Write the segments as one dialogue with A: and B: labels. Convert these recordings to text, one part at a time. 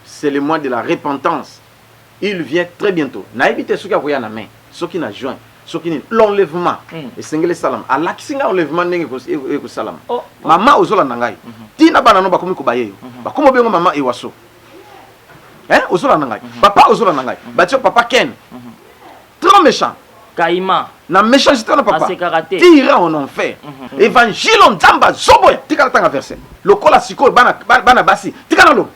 A: c'est le mois de la repentance. Il vient très bientôt. Na évité ce qui a voyé na main, ce qui n'a joint, ce qui n'est l'enlèvement. Et sengele salam. Allah qui singa enlèvement n'engue ko salam. Maman ozola nangai. Tina bana no bakomi ko baye. Bakomo bengo maman ewaso. Hein, ozola nangai. Papa ozola nangai. Batio papa Ken. Trop méchant.
B: Kaima.
A: Na méchanceté na papa. Qui ira en enfer. Évangile en Zamba zoboya. Tika tanga verset. Lokola siko bana basi. Tika na lo.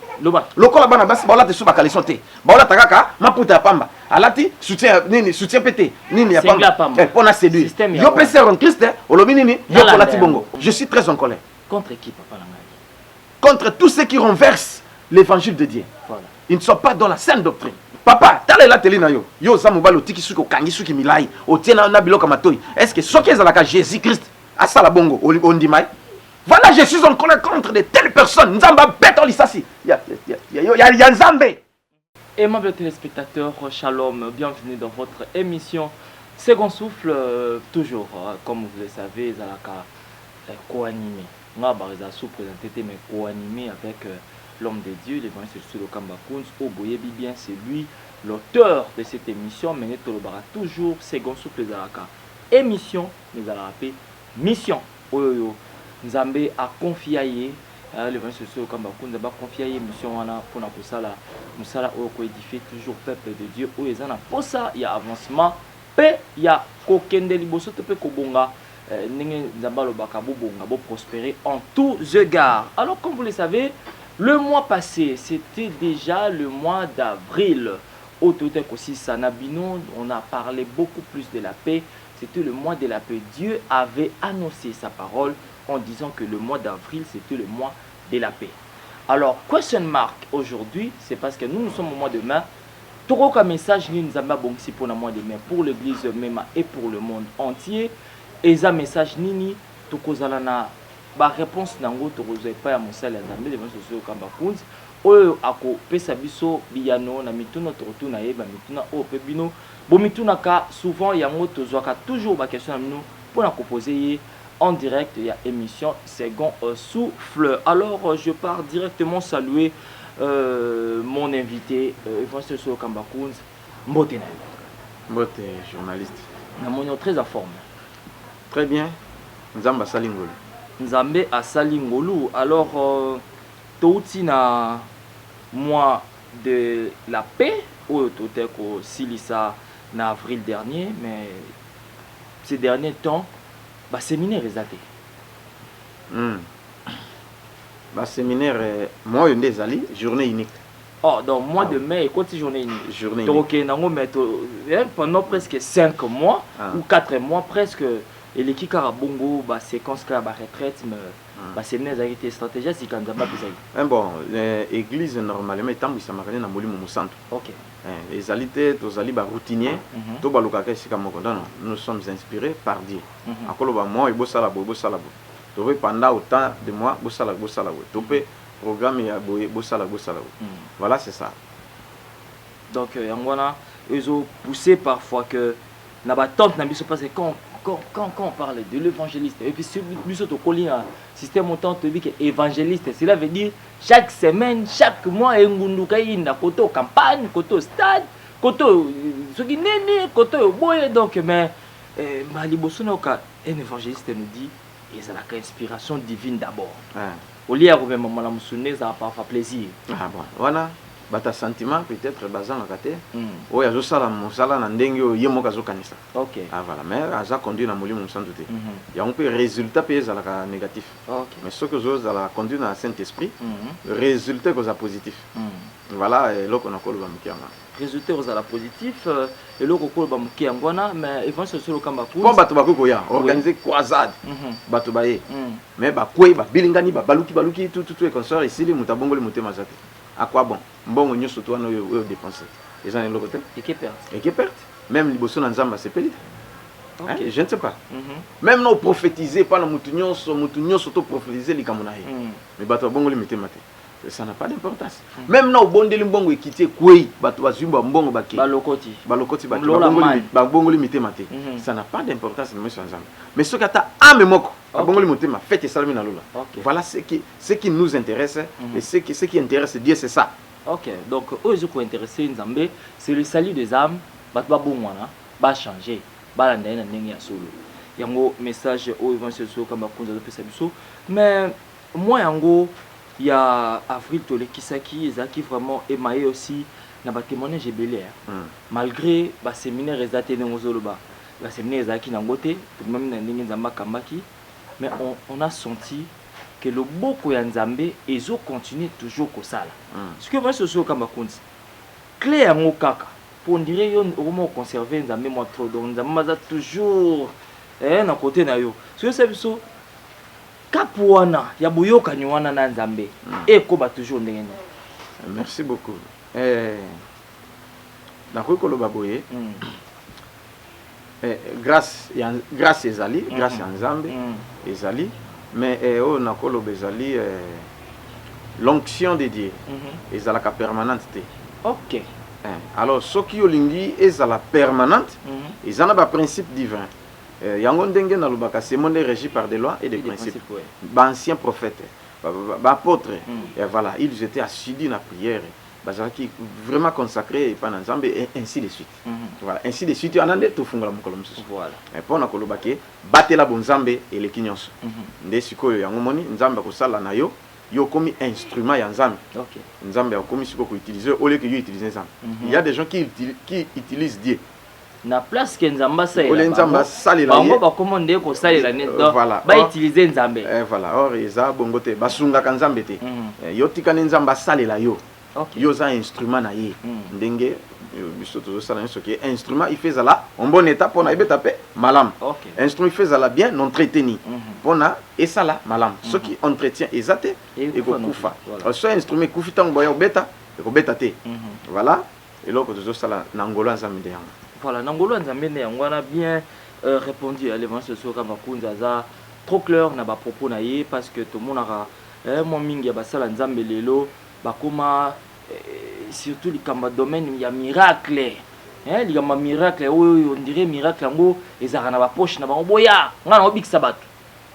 A: Lokola bana basi baola te suba kalisonte. Baola takaka maputa pamba. Alati soutien pété. Nini ya pamba. Pona séduire. Yo pese en Christ, olobi nini yo kolati bongo. Je suis très en colère.
B: Contre qui papa la magie?
A: Contre tous ceux qui renversent l'évangile de Dieu.
B: Voilà.
A: Ils ne sont pas dans la saine doctrine. Papa, t'as la télé na yo. Yo zamubalo tiki suko kangi suki milai. Otiena na biloka matoi. Est-ce que ce qui est à Jésus Christ a ça la bongo on dit mai? Voilà, je suis en colère contre de telles personnes. Nzamba béton lisasi. Ya Nzambe.
B: Aimables téléspectateurs, shalom, bienvenue dans votre émission Second Souffle, toujours, comme vous le savez, Zalaka co-animé. Moi, je suis présenté, mais co-animé avec l'homme de Dieu, l'évangile sur le Kambakounz, Oboye Bibien, c'est lui, l'auteur de cette émission, mais nous toujours Second Souffle Zalaka. Émission, nous allons rappeler mission. Oyoyo, Nzambe a confié l'évangile sur le Kambakounz, Nzambe a confié mission pour la Kosala. Nous allons édifier toujours peuple de Dieu. Où ils en a pour ça, il y a avancement. Pe il y a kokende liboso te pe kobonga ninge nzamba lo bakabo bonga bo prospérer en tous égards. Alors comme vous le savez, le mois passé, c'était déjà le mois d'avril. Au Totek aussi Sanabino, on a parlé beaucoup plus de la paix. C'était le mois de la paix. Dieu avait annoncé sa parole en disant que le mois d'avril, c'était le mois de la paix. Alors, question mark aujourd'hui, c'est parce que nous sommes au mois de mai. Tout un message ni nous avons bon pour le mois de mai pour l'église même et pour le monde entier. Et ça message nini tout kozalana ba réponse nango to kozai pas ya mosala nzambe les gens sociaux Kambakounz oyo ako pesa biso biyano na mituna to tuna yeba mituna o pe bino bo mituna ka souvent yango to zwaka toujours ba question na nous pour na proposer en direct il y a émission Second Souffle. Alors je pars directement saluer mon invité, Évangile sur Kambakounz, Mbote.
A: Mbote, journaliste.
B: Nous sommes très en forme.
A: Très bien. Nzamba Salingolu.
B: Nzambe à Salingolu. Alors, tout na mois de la paix, au Toteko Silissa, en avril dernier, mais ces derniers temps, bah, séminaire résalté.
A: Bah, séminaire, moi, une des alliés, journée unique.
B: Oh, donc mois de mai, quoi, journée unique.
A: Journée
B: donc, pendant presque 5 mois ou 4 mois, presque, et l'équipe Karabongo, bah, séquence car retraite, mais bah, c'est une des stratégies, c'est quand même
A: bon, l'église, normalement, est en train de mourir mon centre.
B: Ok.
A: Les alités, tous les routiniers, nous sommes inspirés par Dieu. À quoi moi, il bosse à la bosse à la bosse. Pendant autant de mois, bossala. Topé programme et bossala. Voilà, c'est ça.
B: Donc, ils ont poussé parfois que n'a pas tant de parce que quand on parle de l'évangéliste, et puis celui qui a un système autant de vie évangéliste, cela veut dire chaque semaine, chaque mois, il y a un côté campagne, côté stade, côté ce qui n'est côté boy. Donc, mais un évangéliste nous dit. Et c'est la inspiration divine d'abord. Au lieu de me souvenir, ça va pas faire plaisir.
A: Ah bon, voilà. Bata sentiment peut-être basant la kate. Oh, yazo sala mosala na ndenge yemo kazo kanisa.
B: OK.
A: Ah voilà, mais aza conduit na molimo sans douter. Il y a un peu résultat payé za la négatif.
B: OK.
A: Mais ce que j'ose la conduire dans le Saint-Esprit, le résultat que ça positif. Voilà, et là qu'on a collé ba mkianga.
B: Résultat aux la positif et là qu'on collé ba mkiangwana mais évangile sur le Kambakounz.
A: Bon bato bako ya organiser croisade. Bato baye. Mais ba kwei ba bilingani ba baluki tout et consort ici les mutabongo les mutema zate. À quoi bon? Bon, nous surtout nous dépenser. Les gens de l'autre côté.
B: Et qui perd?
A: Et qui perd? Même les bossons dans Zamba, c'est payé. Je ne sais pas. Même nous prophétiser, pas nos moutunions s'auto-prophétiser les Kamonaï. Mais bateau bon les mettez maté. Ça n'a pas d'importance. Même nous bon de limbongo et quitter quoi? Bateau azumba mbongo baki.
B: Balokoti
A: bongo les mettez maté. Ça n'a pas d'importance nous sommes ensemble. Mais ce que tu as à me moko. Bongo les mettez ma fête et salmi na lola. Voilà ce qui nous intéresse et ce qui intéresse Dieu c'est ça.
B: Ok, donc eux ils sont intéressés Nzambe, c'est le salut des âmes, bat ba bon wana, ba changer, ba la ndena ndenge ya solo. Yango message au évangile comme bakonza de pesa biso, mais moi yango il y a Avril Tole Kisaki ezaki vraiment émaillé aussi na ba témoignage belé malgré ba séminaire ezaté ngozolo ba séminaire ezaki na ngote même na ndenge Nzamba kambaki, mais on a senti que le boko ya Nzambe ezo continue toujours kosala. Ce que moi soso kamba konzi clé yango kaka pour dire yo vraiment conserver Nzambe moi trop donc Nzamba za toujours na côté na yo. Ce que c'est biso kapuana ya boyoka ni wana na Nzambe et ko ba toujours ndenge.
A: Merci beaucoup. Na ko ko lo baboye. Grâce ezali, grâce ya Nzambe ezali. Mais on a bezali l'onction de Dieu ezalaka permanente.
B: OK.
A: Alors ce qui olingi ezala permanente, ezana ba principe divin. Yango ndenge na lobaka c'est monde régi par des lois et des principes. Ba anciens prophètes, ba apôtres, et voilà, ils étaient assidus na prière. Bazaki vraiment consacré par Nzambe et ainsi de suite. Voilà, ainsi de suite. Anande to fungola mukolo mususu. Voilà. Et pour na kolobake batela bonzambe et les kinyonso. Nde sikoyo yango moni Nzambe ko sala na yo, yo komi instrument ya Nzambe. OK. Nzambe akomi siko ko utiliser au lieu que yo utiliser Nzambe. Il y a des gens qui utilisent Dieu.
B: Na place que Nzamba ça
A: est. Nzamba salela.
B: Bango ba commande ko salela net. Voilà. Ba utiliser Nzambe.
A: Voilà. Or eza bongote basunga ka Nzambe te. Yo tikane Nzamba salela yo.
B: Okay.
A: Yo za instrument na ye ndenge biso tozo sala ce qui est instrument il fait la en bon état pour na ebeta pe malam.
B: Okay.
A: Instrument il fait la bien entretenu pour na et ça là malam ce qui entretient ezate et ko kufa ce instrument kufita ngoya obeta et ko beta te voilà et là que tozo sala na ngolo Nzambe yango
B: voilà na ngolo Nzambe yango on a bien répondu à l'évangile sur Kamakunza za trop clair na ba propos na ye parce que tout le monde a mon mingi ba sala Nzambe lelo bakoma surtout les domaine il y a miracle il y a miracle on dirait miracle ngo ezaka na ba poche na bango boya ngana obikisa bato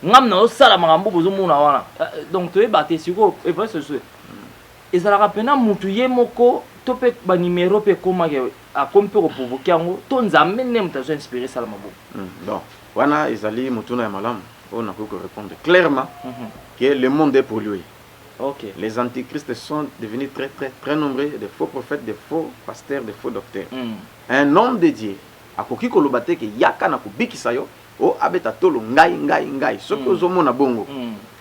B: ngam na osala makambo bozomona wana donc to ebate siko et pas ce ezalaka pena mutu ye moko to pe ba numéro pe koma ke a kompe ko provoquer ngo to Nzambe ne mutazo inspirer sala mabo
A: donc wana ezali mutu na malamu on a pu répondre clairement que le monde est pollué.
B: Okay.
A: Les antichrists sont devenus très nombreux, des faux prophètes, des faux pasteurs, des faux docteurs. Un homme de Dieu, a koki kolobate ke yaka na kubikisa yo, o abeta tolo ngai, soki ozomo na bongo.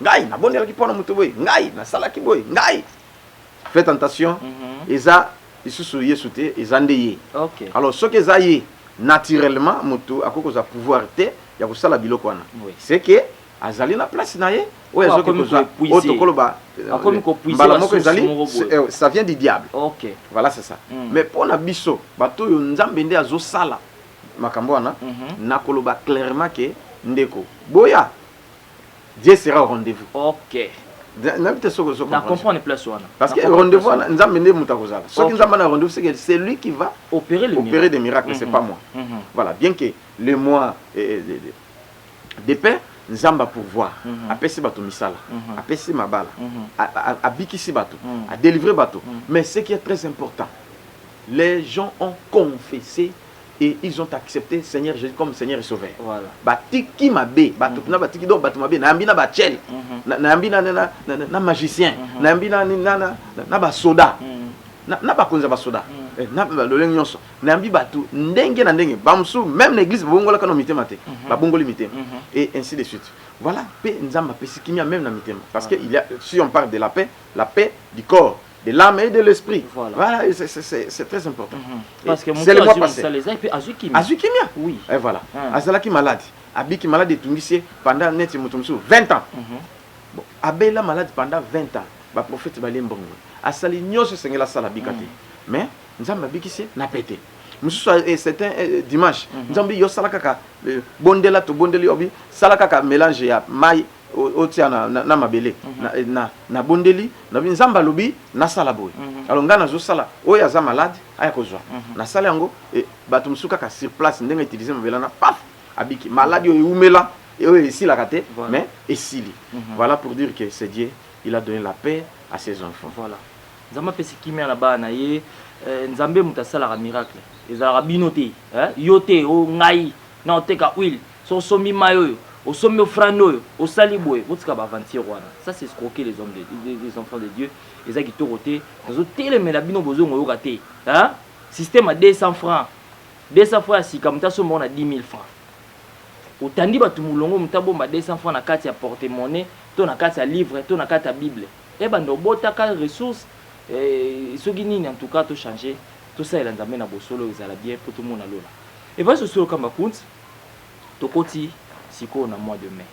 A: Ngai na bondela ki pona mutu boy, ngai na sala ki boy, ngai. Faites attention, eza isusu yesute ezandeye.
B: OK.
A: Alors soki ezaye naturellement mutu akoko za pouvoir te ya kusala biloko wana. C'est que azali na place na ye ça vient du diable.
B: OK.
A: Voilà c'est ça. Mais pour na biso bato yo Nzambe nde azo sala makambo wana na koloba clairement que ndeko boya Dieu sera au rendez-vous.
B: OK.
A: Na
B: comprendre place wana
A: parce que rendez-vous Nzambe nde mutakozala soki Nzambe na rendez-vous c'est lui qui va
B: opérer
A: des miracles, c'est pas moi. Voilà, bien que le mois de paix Nzamba pouvoir apesi bato misala apesi mabala abikisi bato a délivrer bato mais ce qui est très important, les gens ont confessé et ils ont accepté Seigneur Jésus comme Seigneur et Sauveur. Voilà. Batiki mabe bato na batiki do bato mabe na ambina ba tchel na ambina na magicien na ambina na ba soda na ba konza ba soda na loleng nyonso na ambi bato ndenge na ndenge bamsu même l'église bongola kana mitema te ba bongoli mitema et ainsi de suite. Voilà, paix Nzamba pesikimia même na mitema parce que il y a, si on parle de la paix du corps, de l'âme et de l'esprit. Voilà, c'est très important.
B: Parce que
A: c'est le mois passé.
B: Azukimia. Oui.
A: Et voilà. Azalaki malade. Abiki malade etungisi pendant net mutumsu 20 ans. Bon, abela malade pendant 20 ans. Ba prophète balembongo. Asali nyoso sengela sala bikate. Mais Nzamba bikisi na pété. C'est un dimanche. Nzambi yo salaka ka bondela to bondeli obi salaka ka mélange ya mai otia na mabele na bondeli na Nzamba lobi na sala boy. Alors ngana zo sala oya za malade aya kozwa. Na sala yango bato musuka ka sur place ndenga utiliser mabela na paf abiki malade yo umela et ici la kate mais esili. Voilà pour dire que c'est Dieu, il a donné la paix à ses enfants.
B: Voilà. nzambe pesi kimia na ba na ye nzambe mutasala miracle ezala binote yote o ngai na oteka huile so somi mayo au sommet frano au saliboué votre avantir ça c'est escroquer les hommes des enfants de Dieu les qui toroté nous télé mais la bino bozo ngo raté hein système à 200 francs si comme ta somme on a 10 000 francs otandi batu mulongo mutabo ba 200 francs na carte ya porte-monnaie to na carte ya livre to na carte ya bible et bando bota ka ressources ce qui nini en tout cas to changer tout ça il a nzambe na bosolo ezala bien pour tout le monde alola et va ce solo kama kunt to koti siko na mois de mai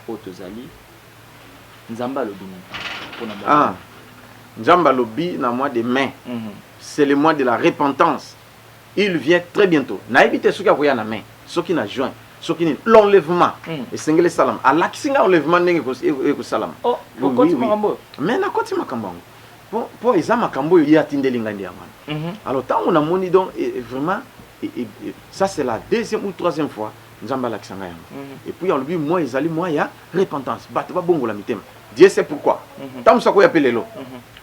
B: otozali nzamba lobi pour na
A: nzamba lobi na mois de mai c'est le mois de la repentance. Il vient très bientôt. Na éviter ce qui a voyé na mai, ce qui na juin, ce qui l'enlèvement et singele salam ala kisinga enlèvement ndenge ko salam.
B: Oh, oui.
A: Mais na koti makambo. Bon, pour les makambo ya tindeli ngandi amana. Alors tant on a moni donc vraiment ça c'est la deuxième ou troisième fois nzamba la kisanga yango. Et puis on lui moi ezali moi ya repentance. Bato ba bongo la mitema. Dieu sait pourquoi. Tam sako ya pelelo.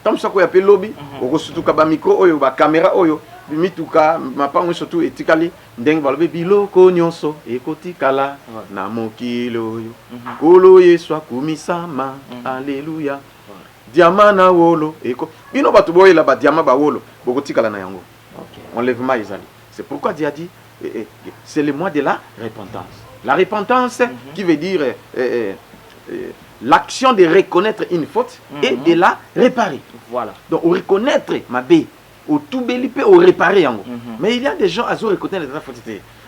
A: Tam sako ya pelobi, oko sutuka ba micro oyo ba caméra oyo. Bimituka mapango surtout etikali ndenge balobi biloko nyonso ekotikala na mokilo yo kolo yesu akumisama alléluia diama na wolo eko bino batu boyela ba diama ba wolo bokotikala na yango enlèvement ezali. C'est pourquoi Dieu a dit c'est le mois de la repentance. La repentance qui veut dire l'action de reconnaître une faute et de la réparer.
B: Voilà.
A: Donc reconnaître ma bé au tout belipé au réparer en mais il y a des gens à reconnaître la faute,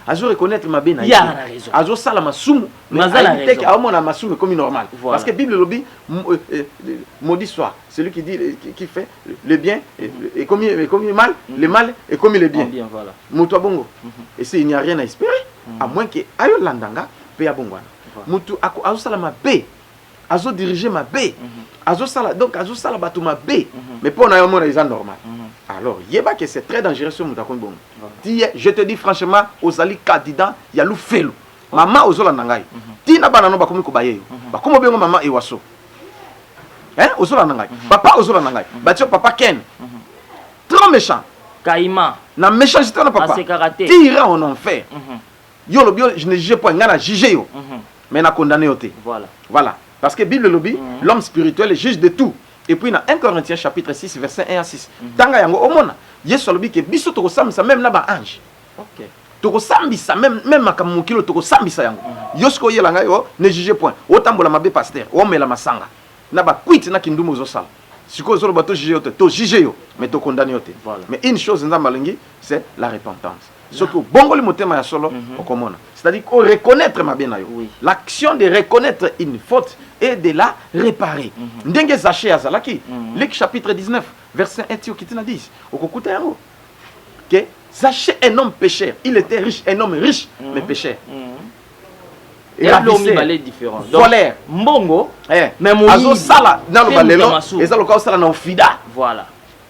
A: à reconnaître ma bé na à sala masumu mais à dire à mon masumu comme normal parce que Bible lobby maudit soit celui qui dit qui fait le bien et comme le mal le mal et comme le bien
B: voilà
A: mutu bongo et c'est il n'y a rien à espérer à moins que ayo landanga pe ya bongo mutu ako sala ma bé azo diriger ma bé azo sala donc azo sala batu ma bé mais pour na yo mona ils normal. Alors, yeba que c'est très dangereux ce mutakon bon. Je te dis franchement, ozali candidat ya lu felu. Maman ozola nangai. Tina bana no bakomi ko baye. Bakomo bengo maman ewaso. Hein, ozola nangai. Papa ozola nangai. Batio papa Ken. Trop méchant.
B: Kaima.
A: Na méchanceté na papa. Qui ira en enfer. Yo lo bio je ne juge pas ngana juger yo. Mais na condamner yote.
B: Voilà.
A: Voilà. Parce que Bible lobby, l'homme spirituel est juge de tout. Et puis dans 1 Corinthiens chapitre 6 verset 1 à 6. Tanga yango omona, Yesu lobi ke biso toko sambisa même na ba ange.
B: OK.
A: Toko sambisa même makamukilo toko sambisa yango. Yosko yelanga yo ne juge point. Otambola mabe pasteur, o mela masanga. Na ba quit na kindumo zo sala. Siko zo bato juge yo to juge yo, mais to condamner yo te.
B: Voilà.
A: Mais une chose nzamba lingi, c'est la repentance. Surtout bongoli motema ya solo okomona. C'est-à-dire qu'on reconnaître ma bien yo. L'action de reconnaître une faute et de la réparer. Ndenge Zaché azalaki. Luc chapitre 19 verset 1 qui te dit okokuta yango. Que Zaché un homme pécheur, il était riche, un homme riche mais pécheur.
B: Et l'homme balé différent.
A: Voleur.
B: Mbongo
A: mais mon azo sala dans le balelo et ça le cas sala na ofida.
B: Voilà.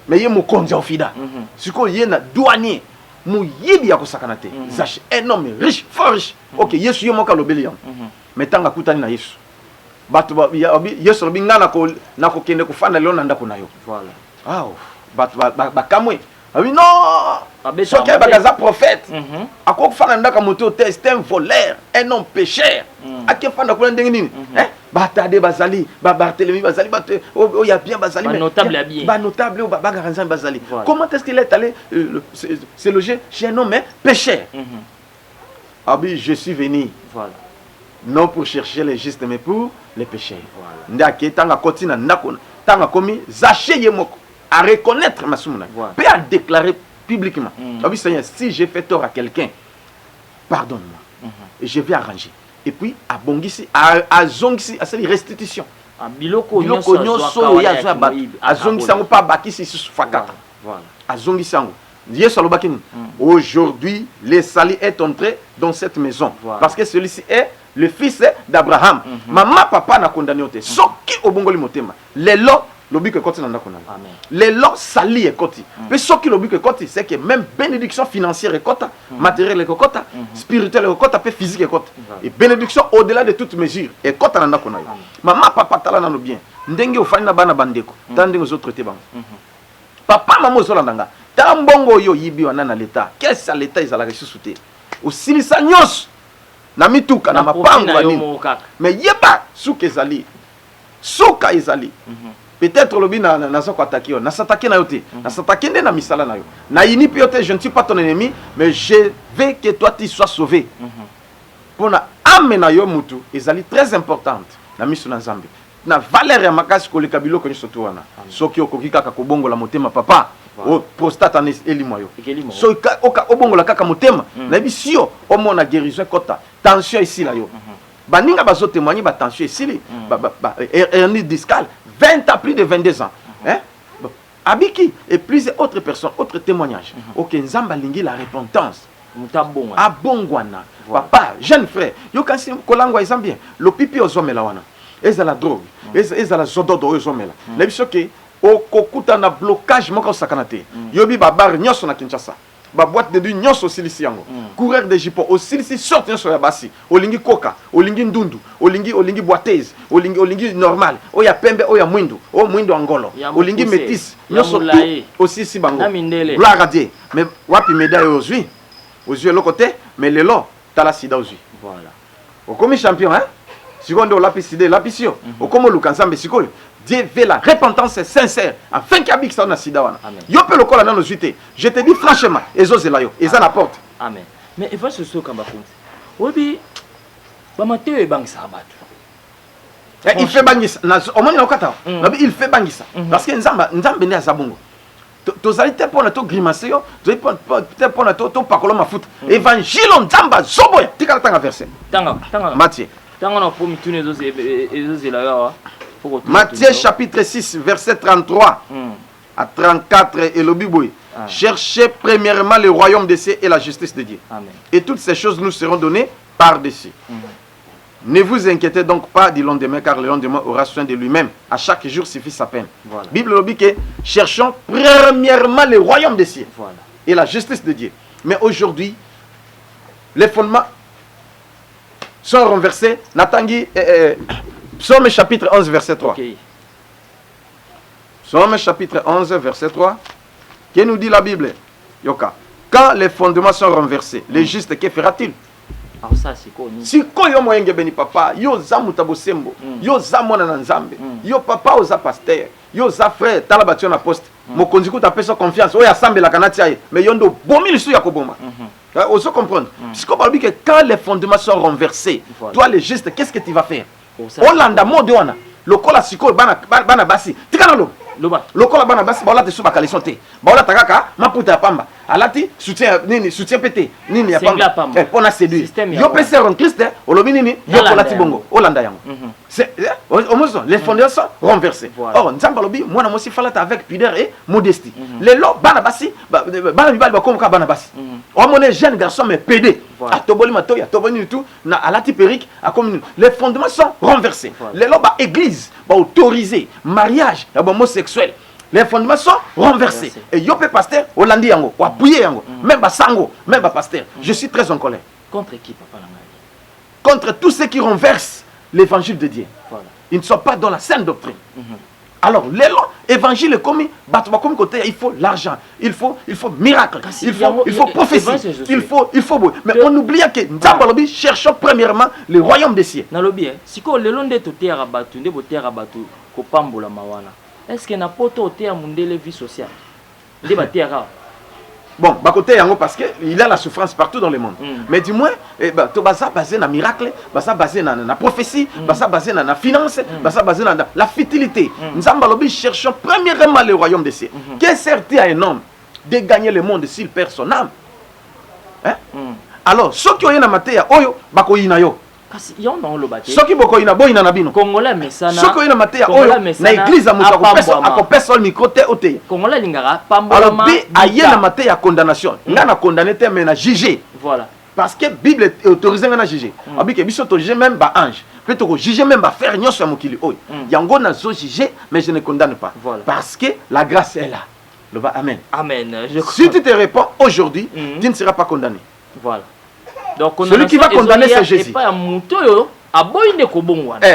A: Mais yé mo konja ofida. Siko yé na douanier. Muyibi ya kosakana te. Zaché un homme riche, fort riche. OK, Yesu yo moka lobeli yango. Mais tanga kutani na Yesu. Batu Yesu lobi ngana ko nako kende kufanda leo na ndako na yo.
B: Voilà.
A: Ah, batu bakamwe. Ah oui non. Soki bakaza prophète. Ako kufanda ndaka moto test un voleur, un homme pécheur. Ake fanda ko ndenge nini? Batade bazali, Barthélemy bazali, oh y a bien bazali
B: mais notable bien.
A: Ba notable ou bagaranzan bazali. Comment est-ce qu'il est allé se loger chez un homme pécheur? Ah oui, je suis venu.
B: Voilà.
A: Non pour chercher les justes mais pour les pécheurs. Ndake tanga kotina ndako tanga komi Zaché yemoko à reconnaître ma soumna. Puis à déclarer publiquement. Ah oui Seigneur, si j'ai fait tort à quelqu'un, pardonne-moi. Et je vais arranger. Et puis à bongisi à zongisi à cette restitution.
B: À biloko
A: nyonso ya za ba à zongisi ngo pas bakisi sur fakata.
B: Voilà.
A: À zongisi ngo. Yesu alobaki aujourd'hui le salut est entré dans cette maison parce que celui-ci est le fils d'Abraham. Maman papa na condamné ote. Soki obongoli motema. Lelo lobi que koti nanda kona.
B: Amen.
A: Les lots sali et koti. Mais ce qui lobi que koti, c'est que même bénédiction financière et kota, matériel et kota, spirituel et kota, peut physique et kota. Et bénédiction au-delà de toute mesure et kota nanda kona. Maman, papa, tala nano bien. Ndenge ofani na bana bandeko. Tandenge aux autres bango. Papa, maman, ozolandanga. Tambongo yo yibi wana na l'État. Qu'est-ce que l'État ils allaient sous-souter? Au silisa nyos. Na mituka na mapango bani. Mais yeba souka ezali. Souka ezali. Peut-être lobi na soko attaquer on. Na s'attaquer na yote. Na s'attaquer na misala na yo. Na ini piote, je ne suis pas ton ennemi, mais je veux que toi tu sois sauvé. Pour na ame na yo mutu ezali très importante na miso na Nzambe. Na valeur ya makasi ko le kabilo ko nyoso wana. Soki okoki kaka kobongola motema papa. O prostate en elimoyo. So oka obongola kaka motema. Na bisio o mona guérison kota. Tension ici là yo. Baninga bazo témoigner ba tension ici hernie discale 20 à plus de 22 ans. Hein? Abiki et plusieurs autres personnes, autres témoignages. OK, Nzamba lingi la repentance. Abongwana. Papa, jeune frère, yo kasi kolangwa ezambien. Lo pipi ozomela wana. Eza la drogue. Eza la zododo ozomela. Na biso ke okokuta na blocage moko sakanate. Yobi babar nyoso na Kinshasa. Ba boîte de nuit nyoso silisi yango. Coureur de jipon o silisi sorte nyoso ya basi. Olingi koka, olingi ndundu, olingi boiteuse, olingi normal. Oya pembe, oya mwindo, o mwindo angolo. Olingi métis, nyoso aussi si bango. Gloire à Dieu. Mais wapi médaille aujourd'hui? Aux yeux l'autre côté, mais le lot tala sida aux yeux. Voilà. Au comme champion hein? Seconde la piscine, la piscine. Au comme le kansambe sikoyo. Dieu veut la repentance sincère afin qu'il y ait un sida wana. Yo pe lokola na nozuité. Je te dis franchement, ezozela yo, eza la porte.
B: Amen. Mais il va se so kamba konti. Obi ba mateo e bangisa abatu.
A: Il fait bangisa na omoni na okata. Il fait bangisa parce que nzamba ne azabongo. Tozali te pona to grimacer yo, tozali te pona to pakola mafuta. Évangile nzamba zoboya. Tika tanga verset.
B: Tanga.
A: Matthieu.
B: Tanga na po mitune ezozela yo.
A: Matthieu chapitre 6, verset 33 à 34 et le Bible. Cherchez premièrement le royaume des cieux et la justice de Dieu. Amen. Et toutes ces choses nous seront données par-dessus. Ne vous inquiétez donc pas du lendemain, car le lendemain aura soin de lui-même. À chaque jour suffit sa peine. Voilà. Bible dit que cherchons premièrement le royaume des cieux et la justice de Dieu. Mais aujourd'hui, les fondements sont renversés. Natangi. Psaume chapitre 11, verset 3. Okay. Psaume chapitre 11, verset 3. Que nous dit la Bible? Yoka. Quand les fondements sont renversés, le juste, que fera-t-il? Si ko yo moyenge beni papa, yo za mutabosembo, yo za mwana na nzambe, yo papa oza pasteur, yo za frère, tala batio na poste. Mokonzi ko ta pesa confiance, oya sambe la kanati aye, mais yondo bomi lisu ya koboma. On se comprendre. Parce que quand les fondements sont renversés, toi le juste, qu'est-ce que tu vas faire? Olanda mode wana lokola siko bana basi tikana lokola bana basi baola te suba kaleson te baola takaka maputa ya pamba alati soutien pété nini ya pamba pona séduire yo pese en Christ olobi nini yo kolati bongo olanda yango c'est les fondements sont renversés. Or nzamba lobi mwana mosi falata avec pudeur et modestie les lo bana basi bana bibali bakomoka bana basi o mone jeune garçon mais pédé atoboli matoya toboni tout na alati perique a comme les fondements sont renversés. Les lo ba église ba autoriser mariage ya homosexuel. Les fondements sont renversés. Et yo pe pasteur olandi yango ou appuyer yango même ba sango même ba pasteur. Je suis très en colère
B: contre qui papa la
A: contre tous ceux qui renversent l'évangile de Dieu. Voilà. Ils ne sont pas dans la saine doctrine. Alors, l'évangile est commis, comme côté, il faut l'argent, il faut miracle, il faut prophétie, il faut mais on oublie que nous cherchons premièrement le royaume des cieux.
B: Si on le long de tout terre abattu, de terre abattu, kopambola mawana. Est-ce qu'il n'a pas auto terre mondiale vie sociale? De terre.
A: Bon, parce qu'il y a la souffrance partout dans le monde. Mais du moins, tu vas baser dans miracle, vas baser dans la prophétie, vas baser dans la finance, vas baser dans la fertilité. Nous allons chercher premièrement le royaume des cieux. Qu'est-ce certain à un homme de gagner le monde s'il perd son âme? Hein? Alors, ceux qui ont une matière, oyo, bako inayo. Soki boko ina boy na bino
B: Congolais mesana
A: soko ina mateya oyo na église amusa akopesa le micro te ote
B: Congolais lingara pambola
A: ma aye na mateya condamnation nga na condamné te mais na juger.
B: Voilà
A: parce que Bible est autorisé na juger abi ke biso to juger même ba ange peut-être juger même à faire nyonso ya mokili oyo yango nazo juger mais je ne condamne pas parce que la grâce est là. Le bas amen.
B: Amen.
A: Si tu te réponds aujourd'hui, tu ne seras pas condamné.
B: Voilà. Donc
A: celui qui va condamner c'est Jésus.
B: Pas muto aboyine ko bongwana.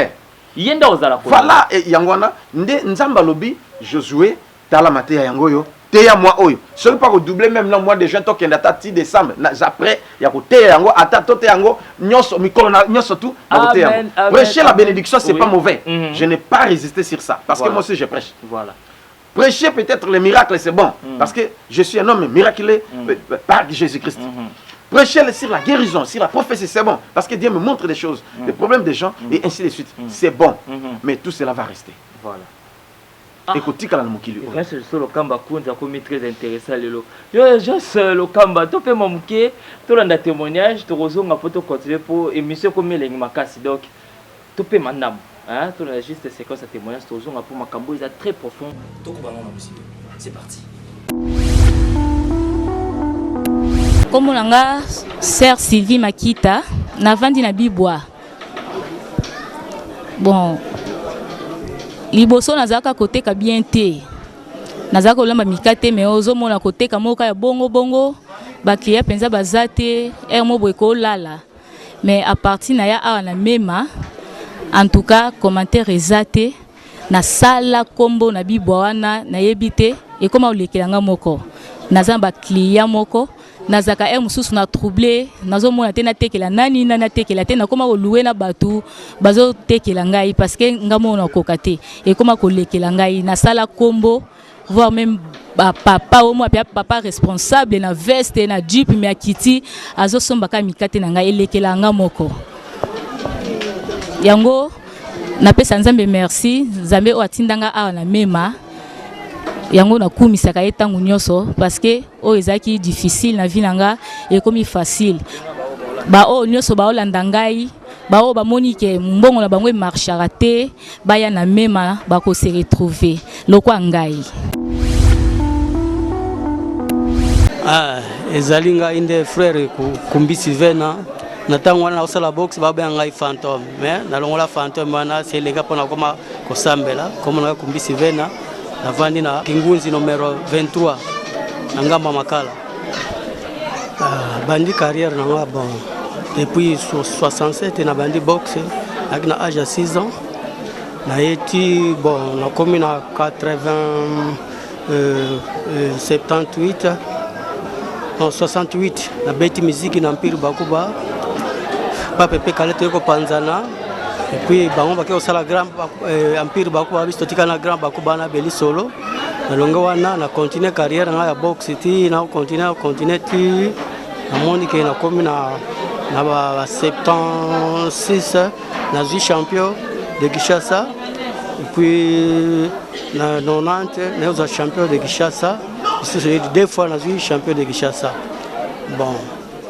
B: Yenda ozala ko.
A: Voilà yangwana nde nzamba lobi Josué tala mate ya yango yo. Teya moi oyo. Celui pas redoubler même là mois de juin to kenda ta 10 décembre après ya ko teya yango ata to te yango nyonso mikolo na nyonso tout na ko teya. Prêcher la bénédiction c'est pas mauvais. Je n'ai pas résisté sur ça parce que moi aussi je prêche.
B: Voilà.
A: Prêcher peut-être les miracles, c'est bon. Parce que je suis un homme miraculé par Jésus-Christ. Prêcher sur la guérison, sur la prophétie, c'est bon. Parce que Dieu me montre des choses, les problèmes des gens, et ainsi de suite. C'est bon. Mais tout cela va rester.
B: Voilà.
A: Écoutez, quand on
B: reste sur le Kamba Kunza, comme très intéressant. Juste le Kamba, tu fais mon mouké, tu as un témoignage, tu as un peu de continuer pour émission comme les Makasi. Donc, tu fais madame. Hein, tu as juste séquence de témoignage, tu as pour ma cambo, il est très profond. C'est parti.
C: Comme on a sœur Sylvie Makita, navandi na bibwa. Bon, liboso nazaka côté ka bien té. Nazaka olamba mikate mais ozo mona côté ka moka ya bongo bongo, ba client penza bazate, mo boyeko lala. Mais à partir na ya na mema en tout cas, commentaire ezate na sala kombo na bibwana na yebite et comment on lekelanga moko nazamba client moko nazaka mususu na troublé nazo mona tena tekela nani na tekela tena comment ko louer na batu bazo tekela ngai parce que ngamo na kokate et comment ko lekela ngai na sala kombo voire même papa au moins papa responsable na veste na jeep mais akiti azo sombaka mikate na ngai lekelanga moko yango napesa nzambe merci nzambe o atindanga awa na mema yango na kumisaka etangu nyonso parce que o ezaki difficile na vie nanga et comme facile ba o nyonso ba olanda ngai ba o ba monike mbongo na bango marchera te ba ya na mema ba ko se retrouver lokwa ngai
D: ezalinga inde frère kumbisi vena natango wana osala box baba ngai fantôme mais nalongola fantôme wana c'est les gars pona koma kosambela comme na kumbisi vena navandi na kingunzi numéro 23 ngamba makala bandi carrière na bon depuis 67 na bandi box avec na âge de 6 ans na eti bon na komi na 78 non 68 na beti musique na mpire bakuba pa pepe kalete ko panzana et puis bango bakeo sala grand empire bakuba bistotika na grand bakuba na beli solo na longa wana na continuer carrière na ya box ti na continuer ti na moni ke na komi na ba 76 na zui champion de Kinshasa et puis na 90 na za champion de Kinshasa c'est deux fois na zui champion de Kinshasa bon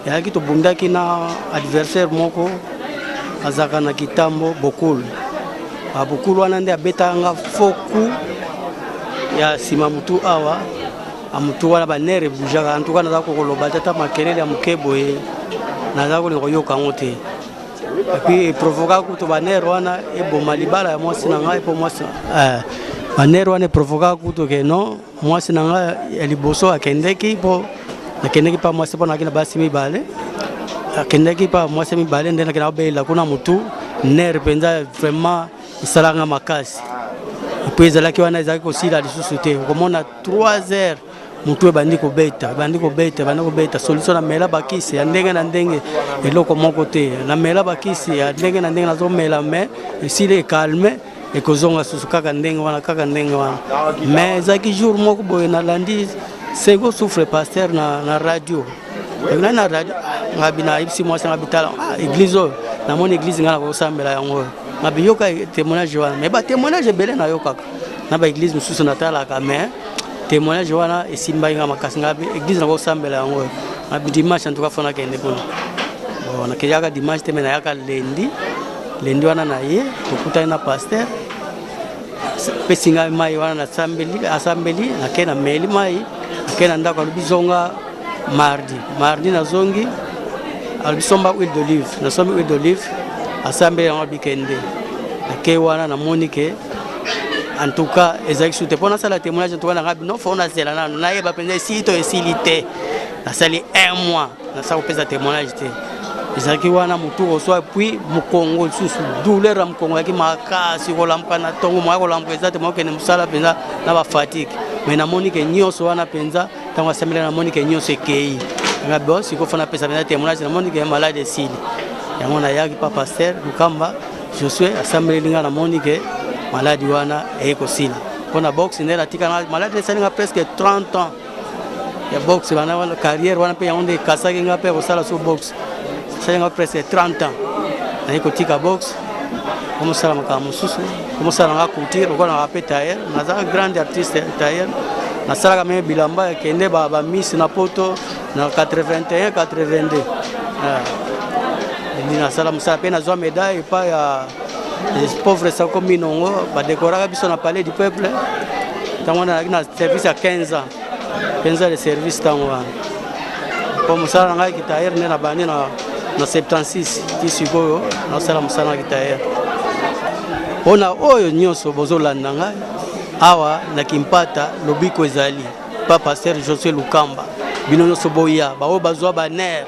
D: ya ki to bundaki na adversaire moko azaka na kitambo bokulu abokulu wana nde abetanga foku ya sima mutu awa amutu wana banere bujaka en tout cas nazako koloba tata makelele ya mukebo e nazako ni koyoka ngote et puis provoka kuto banere wana eboma libala ya mwasi na ngai po mwasi banere wana provoka kuto ke non mwasi na ngai ya liboso akendeki po nakendeki pa mwasi po nakina basi mibale akendeki pa mwasi mibale nde nakina obela kuna mutu ner penza vraiment isalanga makasi et puis ezalaki wana ezalaki kosila lisusu te okomona 3 heures mutu ebandi kobeta solution na mela bakisi ya ndenge na ndenge eloko moko te na mela bakisi ya ndenge na ndenge nazomela me esili ekalme ekozonga susu kaka ndenge wana mais ezalaki jour moko boye nalandi Sego souffre pasteur na radio na radio ngabi na ibisi mwasi ngabitala église na mon église ngala ko sambela yango ngabi yoka témoignage wana mais ba témoignage belé na yoka na ba église mususu natala ka mais témoignage wana esimba nga makasi ngabi église na ko sambela yango ngabi dimanche en tout cas fona kende kuna bon na kiyaka dimanche temena yaka lundi wana na ye okuta na pasteur pesinga mai wana na asambeli na kena meli mai kena ndako alubizonga mardi na zongi alubisomba huile d'olive na sombi huile d'olive assemblée en bikende ke wana na monique en tout cas ezaki soute pona ça la témoignage to na rabi non faut na zela na na yeba penza si to esilité na sali 1 mois na ça opeza témoignage te ezaki wana mutu oswa puis mukongo susu douleur ya mukongo yaki makasi kolampa na tongo mwa kolampa ezate mwa kene musala penza na ba fatigue mais na monique nyonso wana penza tango assemblée na monique nyonso ekei ngabo siko fona pesa penza témoignage na monique est malade de sili yango na yaki pa pasteur Lukamba je suis assemblée linga na monique malade wana eko sila pona box ndela tika na malade salinga presque 30 ans ya box wana wana carrière wana pe yonde kasaki nga pe osala so box salinga presque 30 ans na eko tika box comme ça maka mususu comme ça na couture ko na pe tailleur na za grand artiste tailleur na sala même bilamba kende ba miss na poto na 81 82 ni na sala musa pe na zo médaille pa ya les pauvres sont comme Minongo, décorer biso na palais du peuple. Tant na service à 15 ans. 15 ans de service tant comme ça nga kitaer na bani na 76 tisiko na sala musana kitaer. Ona oyo nyonso bozolanda nga awa na kimpata lobiko ezali pa pasteur Josué Lukamba binono soboya bao bazwa baner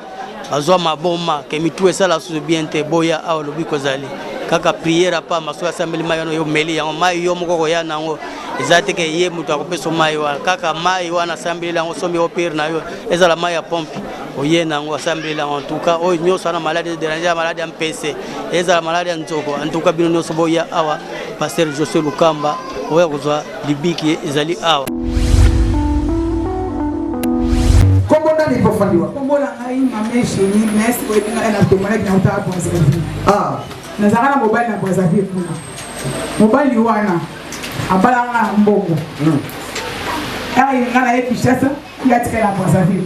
D: bazwa maboma ke mitu esala so bien te boya awa lobiko ezali kaka prière pa maso assemblée mayo yo meli yango mai yo moko ya nango ezate ke ye mutu akopesa mai wa kaka mai wana assemblée yango somi opère na yo ezala mai ya pompe oye nango assemblée en tout cas o nyoso na malade déranger malade ya MPC ezala malade ya nzoko en tout cas bino nyoso boya awa pasteur Josué Lukamba oya kozwa libiki ezali awa
E: kombo ndani pofandiwa kombo la ngai mameshi ni nesi ko ina na tomana na uta hapo nazakana mobali na Brazzaville kuna mobali wana abala nga mbongo ngana yetu Kinshasa ngatika na Brazzaville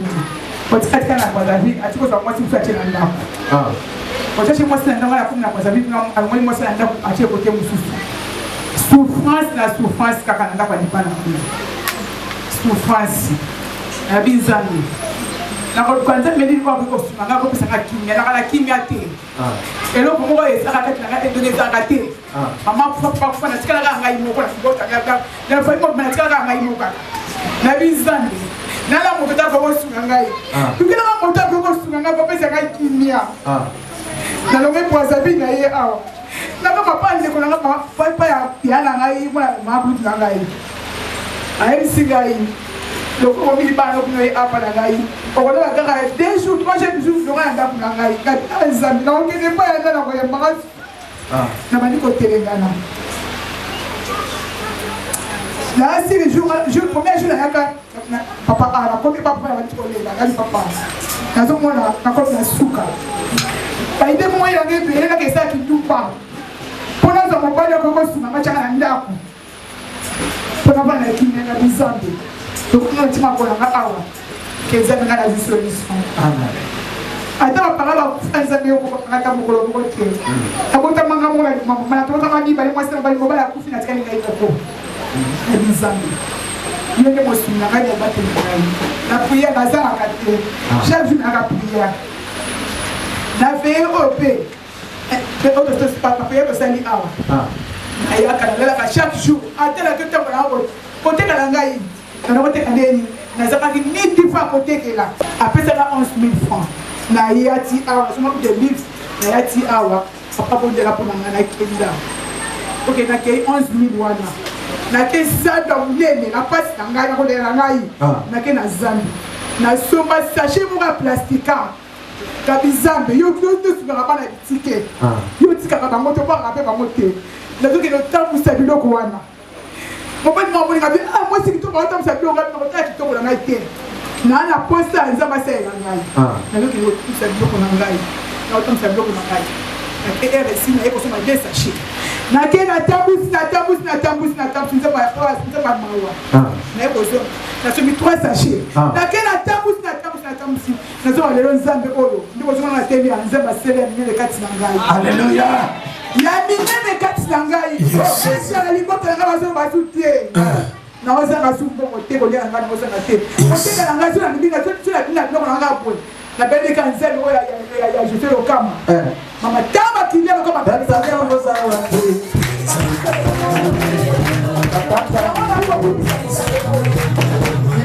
E: kuna katika na Brazzaville atiko za mwasi mfate na ndako wachache mwasi na ndako ya kuna Brazzaville na almoni mwasi na ndako atie kote mususu souffrance kaka na ndako alipana kuna souffrance na binzani na kwanza meli kwa kusuma ngako pesa kimya na kana kimya te elo ko ezaka kati na kati ndone ezaka te mama kufa na tikala ka ngai moko na sibota ya fa imo na tikala ka ngai moko na bizani na la moto ta ko kusuma ngai tukila ka moto ta ko kusuma ngai pesa ngai kimya na lo me Brazzaville na ye awa na ka papa ndeko na pa ya na ngai mwana mabutu na ngai ayi sigai donc on dit pas nous apa na ngai on a gagné 2 jours 3 jours donc on a ndaku na ngai ka examen na on ne pas yanda na ko ya mara na bani ko telengana là c'est le jour premier jour na ka papa ala ko papa ya ko lela ngai papa na zo mona na ko na suka ba ide mo ya ngai be na ke sa ki tupa pona za mo bale ko ko sima ma chana ndaku pona bana kimya na bizambe donc on dit ma bonne awa qu'elles aiment la solution attends par là elles aiment ko kata mukolo ko ke abota manga mo na to kama ni bali mwasi bali mobala kufi na tikali ngai ko ni zambi yende mo sina ngai mo batte ngai na prière bazara kate chaque jour na prière na VOP et autre chose pas prière que ça ni awa aya kana la chaque jour atela que temps na ko côté kala ngai na wote kaneni na zakaki ni difa côté que là après ça 11 000 francs na yati awa soma de livres na yati awa papa bon de la pour na kenda OK na ke 11 000 wana na ke ça donc na passe na ngai na ko de la ngai na ke na zambi na soma sachet mo ka plastica kabizambe yo to subira bana ticket yo tika ba moto ba rapé ba moto na to ke no tabu sa biloko wana mobali mo bolinga bi moi si kitoko otam sa biloko na kota kitoko na ngai te na posta nzamba sa ya ngai na loki yo sa biloko na ngai na otam sa biloko na ngai na ke RSI na eko soma des sachets na ke na tambus nzamba ya mawa na eko so na somi 3 sachets na ke na tambus na zo lelo nzambe oyo ndiko zo na temi ya nzamba sele minele kati na ngai alléluia ya minene kati na ngai esa na libota na bazo basutie na ozanga su mbongo te kolia na ngai na ozanga te oteka na ngai so na libinga so na biloko na ngai boye na bende ka nzambe oyo ya Josué Lukamba mama tamba kilia kama
F: Tanzania mozala wapi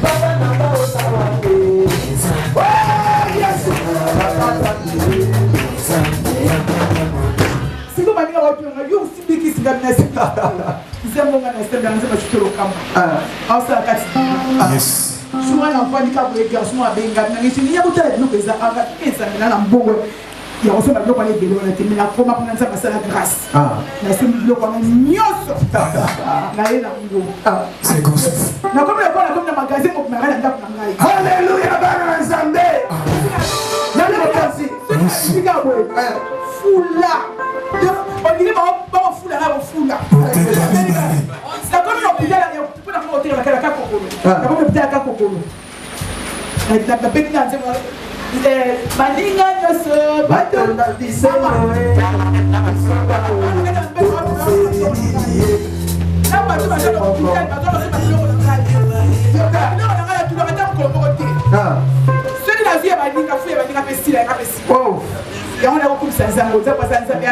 F: Baba namba ozala wapi
E: Siku baninga watu yo usibiki singamina sika Nzemonga na stemba nzema chutoro kama Ausa kati Yes Souvent l'enfant dit qu'à les garçons à Benga mais il y a beaucoup de gens qui ça mais là mbongo ya aussi ba lokwa les belo na timi na koma kuna nza basala grâce na sim lokwa nyoso na yena ngo
F: c'est comme ça
E: na comme le magasin au mara ndapo na ngai
F: Alléluia bana nzambe
E: na le kasi c'est nga boy fula on dirait ba fula na fula c'est comme l'hôpital là pour na hôtel la ka kokolo na comme l'hôpital ka kokolo na benga nzema Baninga nyose
F: batonda disema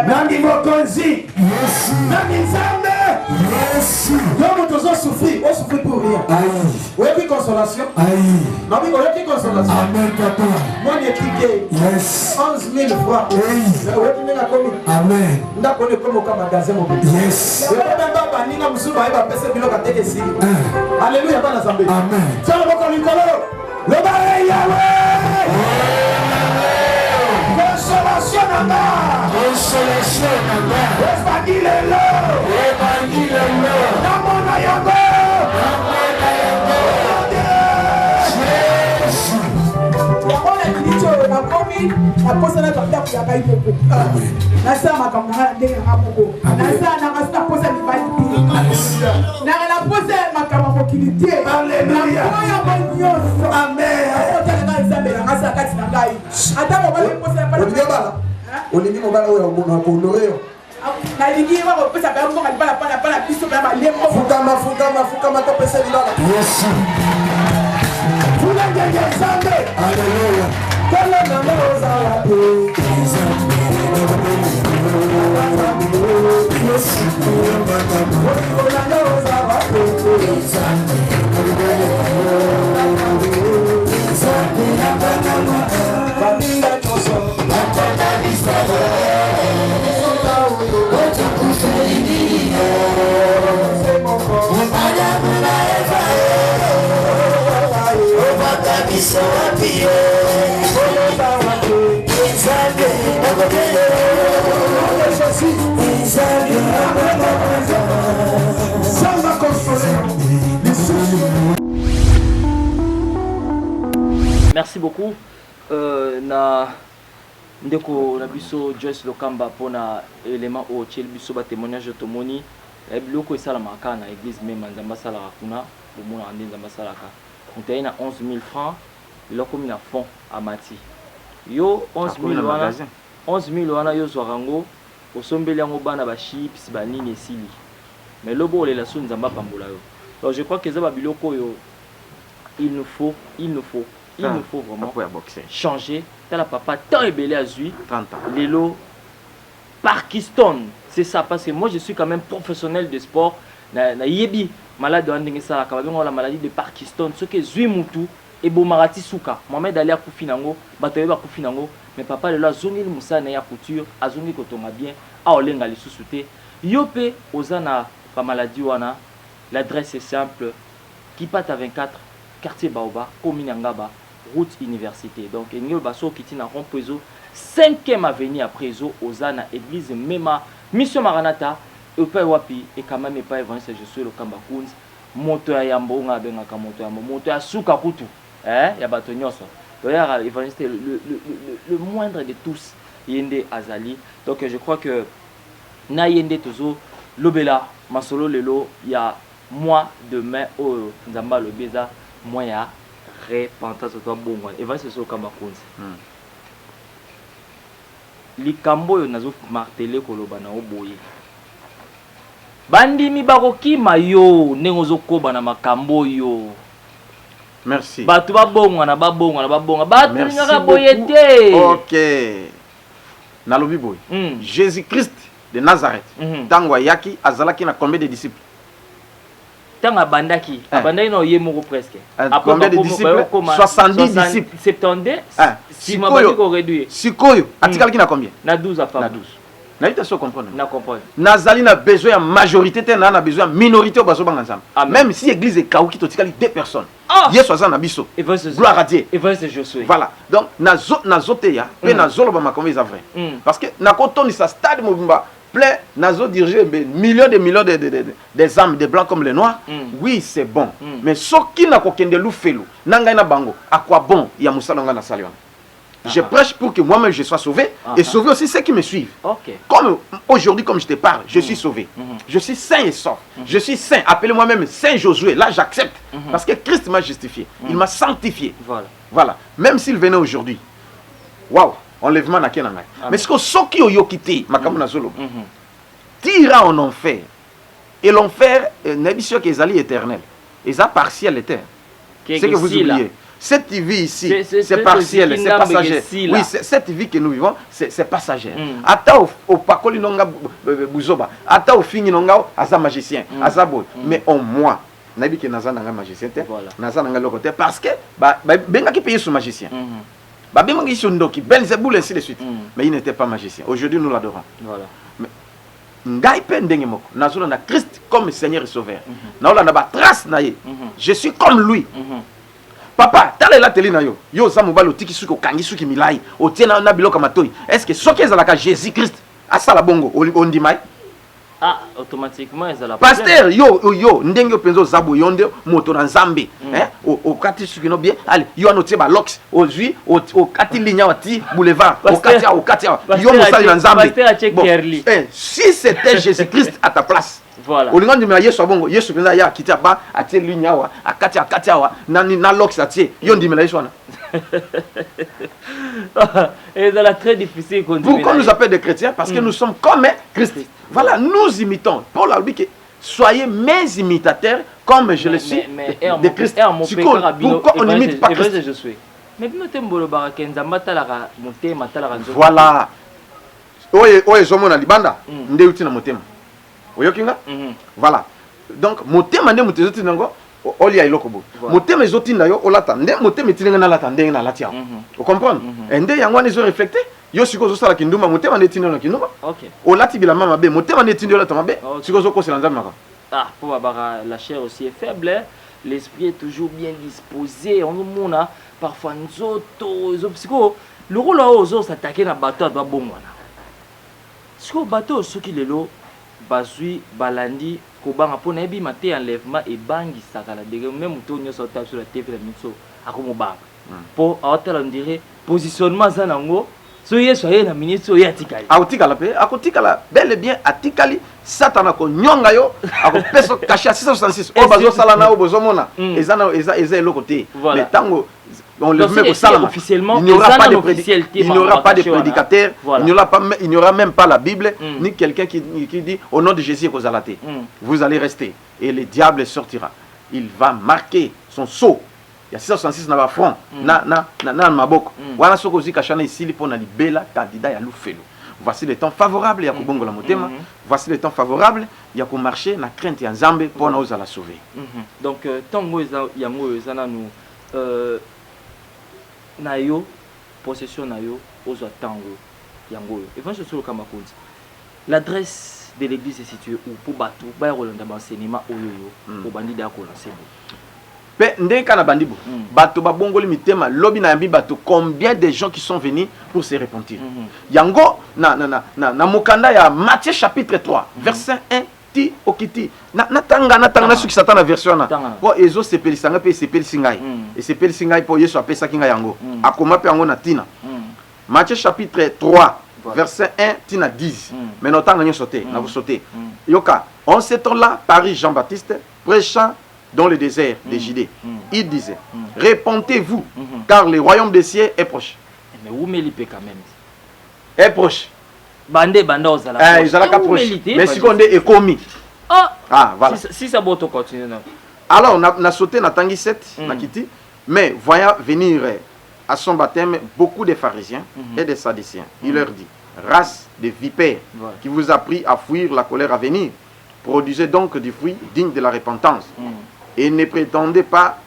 F: Nandi mokonzi Nandi nzambe Comme tous ont souffert, on souffre pour rien. Vous avez consolation? Non, vous avez consolation? Amen, papa. Moi, j'ai cliqué 11 000 fois. Amen. Nous avons connu comme au magasin. Yes. Vous avez même pas banni, nous sommes pas passés pour le catégorie ici. Alléluia, pas l'assemblée. Amen. Tiens, le bon Nicolas. Le barré Yahweh. Consolation nana. Consolation nana. Evangile lo. Namona yango.
E: Aposana kabla ya kaiboko nasa makamanga ndenge na moko nasa na nasa posa ni bali na la posa makamanga kilité haleluya amen ota na nzambe na nasa kati na ngai ata mo bali posa bali
F: olimi mobala oyo mona ko loyo
E: na lingi wa ko posa ba mo bala bala biso ba lembo
F: fukama to pesa dilala yes fula ngenge nzambe haleluya Kala namba ozala pe
B: Merci beaucoup. Na ndeko na biso Joyce Lokamba pona élément au tchel biso ba témoignage tomoni e biloko esala maka na église même nzamba sala kuna bomona ande nzamba sala ka mutayi na 11 000 francs biloko mina fond amati yo 11 000 wana 11 000 wana yo zwarango osombeli yango bana ba chips ba nini esili mais lobo le la so nzamba pambola yo. Donc je crois que ça ba biloko yo il nous faut vraiment changer. T'as la papa tant ébélé à Zui
A: 30 ans.
B: Lélo Parkinson, c'est ça parce que moi je suis quand même professionnel de sport. Na yebi malade de ça la maladie de Parkinson, ce que Zui mutu et Bomarati Souka. Mohamed Ali a kufinango, Batoyeba kufinango, mais papa le la zone il musa na ya couture, azongi kotonga bien, a olenga li susute. Yope ozana pa maladie wana. L'adresse est simple. Kipata 24, quartier Baoba, commune Ngaba, route université. Donc, Ngel Basso qui tient à Rompozo, 5e avenue après Zo, Ozana, église Mema, mission Maranata, Epa Wapi, et quand même pas évangile, je suis le Kambakounz, moto à Yambo, on a bien un moto à Yambo, moto à Souka Kutu, hein, Yabatonyoso. D'ailleurs, évangile, le moindre de tous, Yende Azali. Donc, je crois que na Yende Tozo, Lobela, Masolo Lelo, il y a mois demain au Nzamba le Beza, moi ya repentance toi bon et va se so kama konzi likambo yo nazo marteler koloba na oboye bandimi bakoki mayo nengo zokoba na makambo yo.
A: Merci.
B: Batu babonga na babonga batu ngaka boyete.
A: OK. nalobi boy Jésus-Christ de Nazareth tango yaki azalaki na combien de disciples?
B: Tanga bandaki abandaki na yemoko presque
A: combien de disciples? 70 disciples.
B: 70 si mabandi ko réduire
A: sikoyo atikalaki na combien?
B: Na 12 à
A: na 12. Na ita so comprendre.
B: Na comprendre.
A: Nazali na besoin ya majorité te na besoin minorité au bazo banga nzambe. Même si église est kauki to tikali 2 personnes. Yesu azana biso. Gloire à Dieu.
B: Et verset Josué.
A: Voilà. Donc nazo te ya pe nazo loba makombe za vrai. Parce que na kotoni sa stade mobimba plein nazo diriger millions des âmes de blancs comme les noirs. Oui, c'est bon. Mais soki na kokende lufelu nanga na bango à quoi bon ya musalonga na salion. Je prêche pour que moi-même je sois sauvé et sauver aussi ceux qui me suivent. Comme aujourd'hui, comme je te parle, je suis sauvé. Je suis saint et sauf. Je suis saint. Appelez moi-même Saint Josué. Là, j'accepte. Parce que Christ m'a justifié. Il m'a sanctifié. Voilà. Même s'il venait aujourd'hui. Waouh, enlèvement n'a qu'un angle. Mais ce que ceux qui ont quitté, tira en enfer. Et l'enfer n'est pas sûr qu'ils allaient éternel. Ils ont partiel éternel. C'est que vous oubliez. Cette vie ici, c'est partiel, c'est passager. Oui, cette vie que nous vivons, c'est passager. Ata au pakoli nonga buzoba, ata au fini nonga asa magicien, asa boy. Mais au moins, nabi que naza nanga magicien, naza nanga lokote parce que benga qui paye son magicien. Benga qui son doki, Belzéboul ainsi de suite. Mais il n'était pas magicien. Aujourd'hui, nous l'adorons. Voilà. Ngai pendenge moko, nazo na Christ comme Seigneur et Sauveur. Na ola na ba trace na ye. Je suis comme lui. Papa, tala la télé na yo. Yo za mobalo tiki suki okangi suki milai. Otiena na biloko matoi. Est-ce que soki ezalaka Jésus-Christ asala bongo ondimai?
B: Ah, automatiquement ezala.
A: Pasteur, yo ndenge penzo zabo yonde moto na Nzambe. O kati suki no bien. Allez, yo anotie ba lox, ozui, o kati linya wati boulevard, o kati yo mosali na Nzambe. Bon, si c'était Jésus-Christ à ta place.
B: Voilà.
A: Au lieu de me dire Yesu bongo, Yesu penza ya kiti ba atie linya wa, akati wa, na lox atie, yo ndimela Yesu wana.
B: Et c'est très difficile qu'on dit.
A: Pourquoi nous appelle des chrétiens? Parce que nous sommes comme Christ. Voilà, nous imitons. Paul a dit que soyez mes imitateurs comme je le suis de Christ. Pourquoi on n'imite pas Christ?
B: Mais
A: voilà. Oye zomona libanda nde uti na motema. Oyokinga? Voilà. Donc motema nde mutezoti nango oli ya iloko bo. Motema ezoti na yo olata nde motema etinga na lata ndenge na latia. Vous comprenez? Ende yango ane zo reflecter. Yo siko zo sala kinduma motema nde tinga na kinduma. OK. Olati bilama mabe motema nde tinga olata mabe. Siko zo ko selanda maka.
B: Ah, pour Barbara, la chair aussi est faible. L'esprit est toujours bien disposé. On a parfois nzoto, psycho. Le rôle là aux autres s'attaquer na bateau doit bon wana. Siko bateau ce qui le lo bazui balandi kobanga pona ebi maté enlèvement et bangi sakala de même to nyoso ta sur la tv la mitso akomo ba po aotela ndire positionnement za nango so yeso ye na ministre ya tikali
A: aotikala pe akotikala bel et bien atikali satana ko nyonga yo akopeso kashi 666 o bazo sala na o bozomona ezana eza eloko te mais tango on le met au salama officiellement il n'y aura pas de prédicateur il n'y aura même pas la Bible ni quelqu'un qui dit au nom de Jésus kozalate vous allez rester et le diable sortira il va marquer son sceau. Il y a 666 na front na maboko wana soko zika chana ici li pona libela candidat ya lufelo. Voici le temps favorable ya kobongola motema, voici le temps favorable ya ko marcher na crainte ya Nzambe pona ozala sauver.
B: Donc tango yango ezana nous na yo possession na yo ozo tango yango yo. Et va se sur le kamakonzi. L'adresse de l'église est située où pour batou ba rolanda enseignement oyo pour bandi da ko lancer.
A: Pe ndeka na bandibo bato babongoli mitema lobi na yambi bato combien de gens qui sont venus pour se repentir. Yango na mokanda ya Matthieu chapitre 3 verset 1 ti okiti na tanga suki satana version na po ezo sepelisanga pe sepelisingai et sepelisingai po Yesu apesa kinga yango akoma pe yango na tina. Matthieu chapitre 3 verset 1 tina 10 mais notanga nyo sauter na vous sauter yoka en ce temps-là Paris Jean-Baptiste prêchant dans le désert des Judée. Il disait, répentez-vous, car le royaume des cieux est proche.
B: Mais où m'élipé quand même?
A: Est proche.
B: Bande ozala.
A: Ils ont proche. Mais si on est commis.
B: Ah, voilà. Si ça va continuer.
A: Alors, on a sauté, on a tangi 7, on a quitté. Mais voyant venir à son baptême beaucoup de pharisiens et des sadducéens, il leur dit, race de vipères, qui vous a pris à fuir la colère à venir. Produisez donc du fruit digne de la repentance. Et ne prétendez pas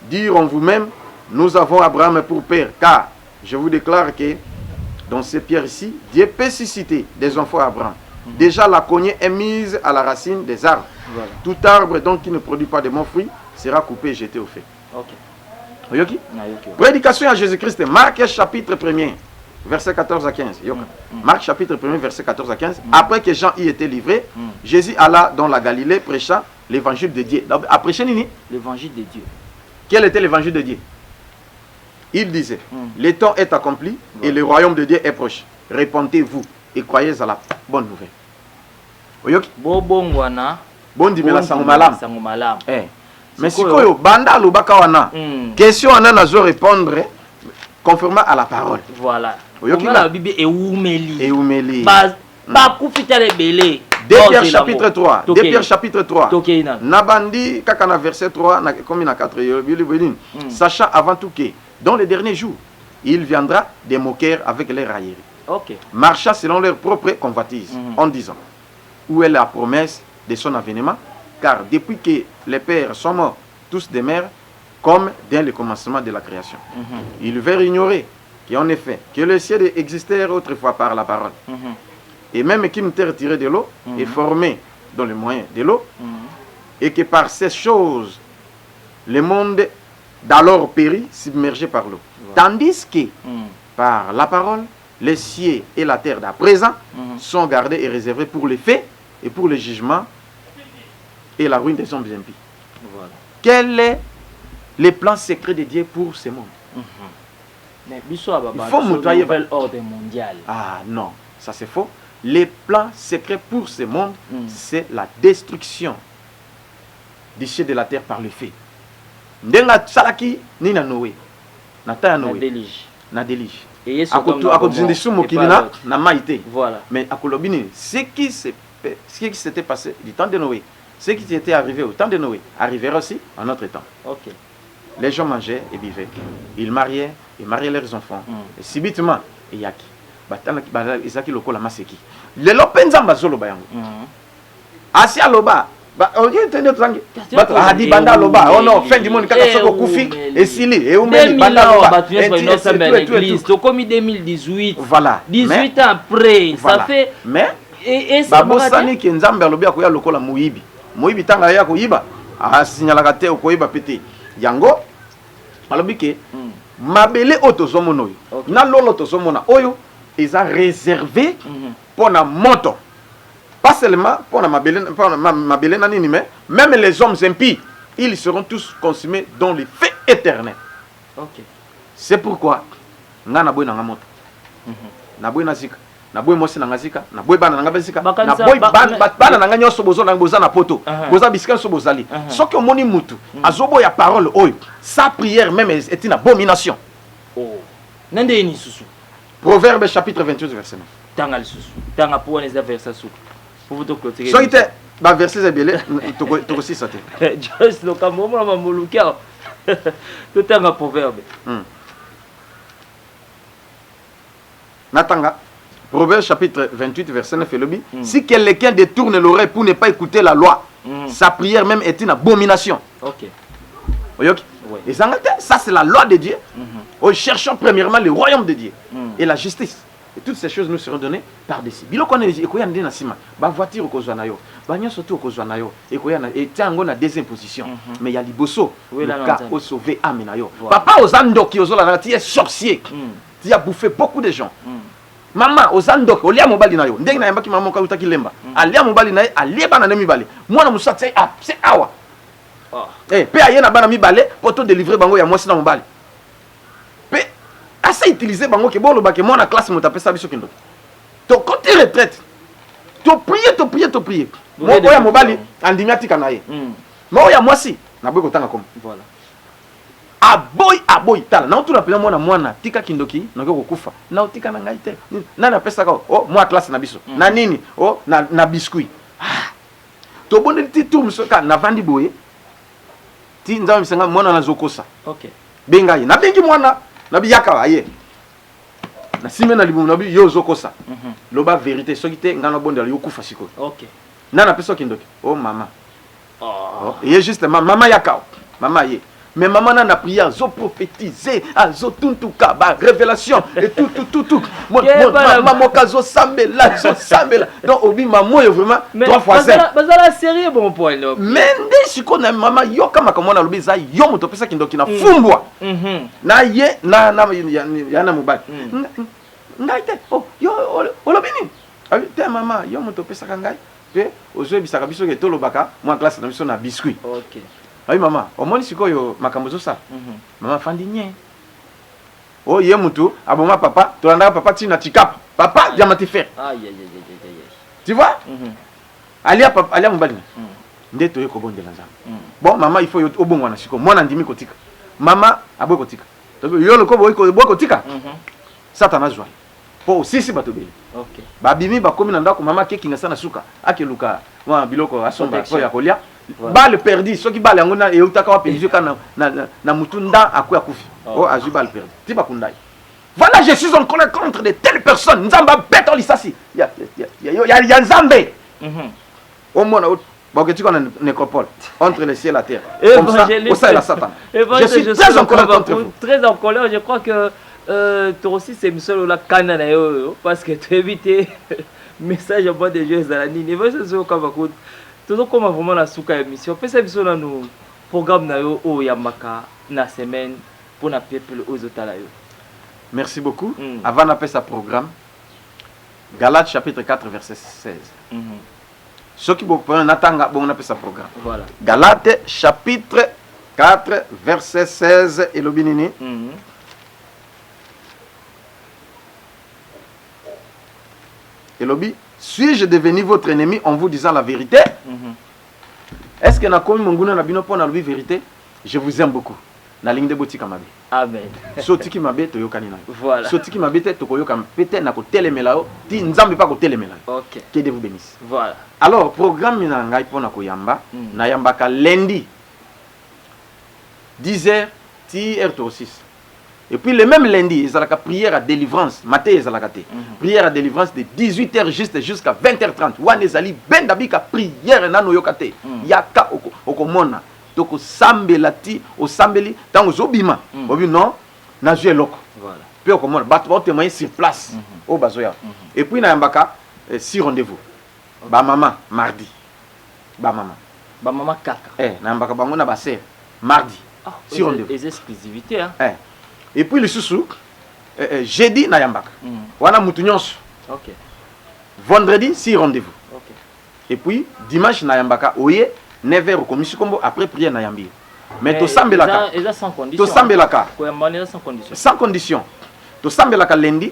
A: dire en vous-même, nous avons Abraham pour père, car je vous déclare que dans ces pierres ici, Dieu peut susciter des enfants à Abraham. Déjà la cognée est mise à la racine des arbres. Tout arbre donc qui ne produit pas de bons fruits sera coupé et jeté au feu. Prédication à Jésus-Christ, Marc chapitre 1er, verset 14 à 15. Marc chapitre 1er, verset 14 à 15. Après que Jean y était livré, Jésus alla dans la Galilée prêchant l'évangile de Dieu. Après
B: l'évangile de Dieu.
A: Quel était l'évangile de Dieu? Il disait, le temps est accompli et le royaume de Dieu est proche. Répentez-vous et croyez à la bonne nouvelle. Mais si vous banda lobaka wana, question wana nazo répondre conformément à la parole.
B: Voilà. La Bible est oumeli.
A: 2 Pierre chapitre 3. 2 Pierre chapitre 3. Nabandi kakana verset 3 comme na 4 sachant avant tout que dans les derniers jours, il viendra des moqueurs avec les railleries. Marchant selon leur propre convoitise en disant où est la promesse de son avènement, car depuis que les pères sont morts, tous demeurent comme dès le commencement de la création. Ils veulent ignorer qu'en effet, que les cieux existèrent autrefois par la parole. Et même qu'une terre tirée de l'eau est formée dans le moyen de l'eau, et que par ces choses, le monde d'alors périt, submergé par l'eau. Tandis que par la parole, les cieux et la terre d'à présent sont gardés et réservés pour les faits et pour le jugement et la ruine des hommes impies. Quel est le plan secret de Dieu pour ce monde?
B: Il faut montrer l'ordre mondial.
A: Ah non, ça c'est faux. Le plan secret pour ce monde, c'est la destruction des cieux de la terre par le feu. Ndenga salaki ni na Noé. Na ta Noé. Na délige. Et na maïté.
B: Voilà.
A: Mais à Kolobini, ce qui s'était passé du temps de Noé, ce qui était arrivé au temps de Noé, arrivera aussi en notre temps. Les gens mangeaient et buvaient. Ils mariaient et mariaient leurs enfants. Et subitement, il y a qui? Isaki lokola maseki. Le lopenza mbazolo bayango. Asi aloba. On dit tenir tranquille. Adi banda loba. Oh non, fin du monde kaka soko kufi et sili et umeli banda loba.
B: L'église, to comme 2018.
A: Voilà.
B: 18 ans après, ça fait
A: et ça babosani ki nzambe alobi akoya lokola muibi. Muibi tanga ya koyiba. Asignalaka te okoyiba pété. Yango alobi ke mabele otozomono yo. Na lolo tozomona oyo ils ont réservé pour la moto. Pas seulement pour la mabélé, mais même les hommes impies, ils seront tous consumés dans les feux éternels. C'est pourquoi, nous avons besoin de moto. Nous avons besoin de naboy mosi na ngazika naboy bana na ngabesika naboy bana na nganyo so bozo na boza na poto boza bisika so bozali soki omoni mutu azobo ya parole oyo sa prière même est une abomination.
B: Nende ni susu.
A: Proverbe chapitre 28 verset 9.
B: Tanga le susu. Tanga pour les verset susu. Pour vous clôturer.
A: So ite ba verset zebele to aussi ça te.
B: Just lo kamomo na mamulukia. To tanga proverbe.
A: Natanga Proverbe chapitre 28 verset 9 et le dit si quelqu'un détourne l'oreille pour ne pas écouter la loi, sa prière même est une abomination. Et ça c'est la loi de Dieu. Cherchons premièrement le royaume de Dieu et la justice. Et toutes ces choses nous seront données par-dessus. Bilo koné ekoya ndé na sima, ba voiture kozwa na yo, ba nyonso to kozwa na yo, ekoya na etango na deuxième position. Mais il y a liboso, le cas au sauver âme na yo. Papa ozando ki ozola na ti est sorcier. Tu as bouffé beaucoup de gens. Maman ozando ko lia mobali na yo. Ndenge na yambaki maman ka utaki lemba. Alia mobali na ye, alieba na mibale. Mwana musatse c'est awa. Pe aye na bana mibale pour te délivrer bango ya mwasi na mobali. Pe asa utiliser bango ke bolo ba ke mwana classe mo tapesa biso kindo. To côté retraite. To prier. Mo ya mobali andimiati kana ye. Mo ya mwasi na boy kotanga comme.
B: Voilà.
A: Aboy tala na utuna pela mwana tika kindoki na ko kufa. Na utika na ngai te. Na pesa ka moi classe na biso. Na nini? Na biscuit. To bonde ti tour musoka na vandi boye. Ti nzambe misanga mwana na zokosa.
B: OK.
A: Benga ye. Na bengi mwana na biyaka aye. na simé na libumu na bi yo zokosa loba vérité soki te ngana bonde yo kufa siko
B: OK
A: nana peso kindoki oh maman oh il est juste maman yakao maman ye mais maman na prière zo prophétiser zo tuntuka ba révélation et tout maman kazo sambela donc obi maman est vraiment 3 fois 5
B: bazala sérieux bon point là
A: mais ndé siko na maman yo kama komona lobi za yo moto pesa kindoki na fumbwa na ye na yana mubali ngai te oh yo olobi ni te maman yo moto pesa ngai pe ozo bisaka biso ke tolobaka moi classe na biso na biscuit
B: OK
A: oui maman omoni sikoyo makambo zosa maman fandi nye oh ye mutu aboma papa tolanda papa tina tikap papa diamante fer
B: aïe
A: tu vois alia papa alia mobali nde toye ko bondela nzambe bon maman il faut obongwa na siko mwana ndimi kotika maman aboy kotika to yo loko boy kotika satana zwa po sisi batobeli
B: OK
A: babimi bakomi na ndako mama kekinga sana suka akeluka wa biloko asomba ko ya kolia balle perdu soki balle yango na eutaka wa perdu kana na mutunda akuya kufi oh azu balle perdu tiba kundai voilà je suis en colère contre de telles personnes nzamba beto lisasi ya nzambe au mona boketi kona nécropole entre le ciel et la terre comme ça au sein de la Satan je suis très en colère contre vous
B: très en colère je crois que toi aussi c'est monsieur la canana parce que tu évites message en bas de Dieu dans la ligne et voici ce qu'on va écouter tout comme vraiment la souka émission peut être sur nos programme na yo o yamaka na semaine pour na peuple aux otala yo
A: merci beaucoup avant d'appeler sa programme Galates chapitre 4 verset 16 ce qui beaucoup natanga bon appeler sa programme
B: voilà
A: Galates chapitre 4 verset 16 et lobinini et lobi suis-je devenu votre ennemi en vous disant la vérité? Est-ce que na komi monguna na bino pona lobi vérité? Je vous aime beaucoup. Na ligne de botika mabe.
B: Amen.
A: Sotiki mabe to yokani na.
B: Voilà.
A: Sotiki mabe te to koyoka pete na ko telemela yo, ti nzambe pa ko telemela.
B: OK.
A: Que Dieu vous bénisse.
B: Voilà.
A: Alors, programme na ngai pona ko yamba, na yamba ka lundi 10h ti R6. Et puis le même lundi, ils ont la prière à délivrance. Maté, ils ont la prière à délivrance de 18h jusqu'à 20h30. Wanezali ben dabika prière nano yokate. Yaka okomona. Toko sambelati o sambeli tango zobima. Obi non, na joué loko.
B: Voilà.
A: Puis okomona battre témoigner sur place au bazoya. Et puis na yambaka 6 rendez-vous. Ba maman mardi. Ba maman kaka. Na yambaka bango na ba sœur mardi. 6 rendez-vous.
B: Les exclusivités hein.
A: Et puis le sous jeudi na yambaka. Wana mutu nyonso.
B: OK.
A: Vendredi 6 rendez-vous.
B: OK.
A: Et puis dimanche na yambaka oye 9h komisi kombo après prière na yambi. Mais to sambelaka.
B: Et ça sans condition.
A: To sambelaka.
B: Ko yambana sans condition.
A: Sans condition. To sambelaka lundi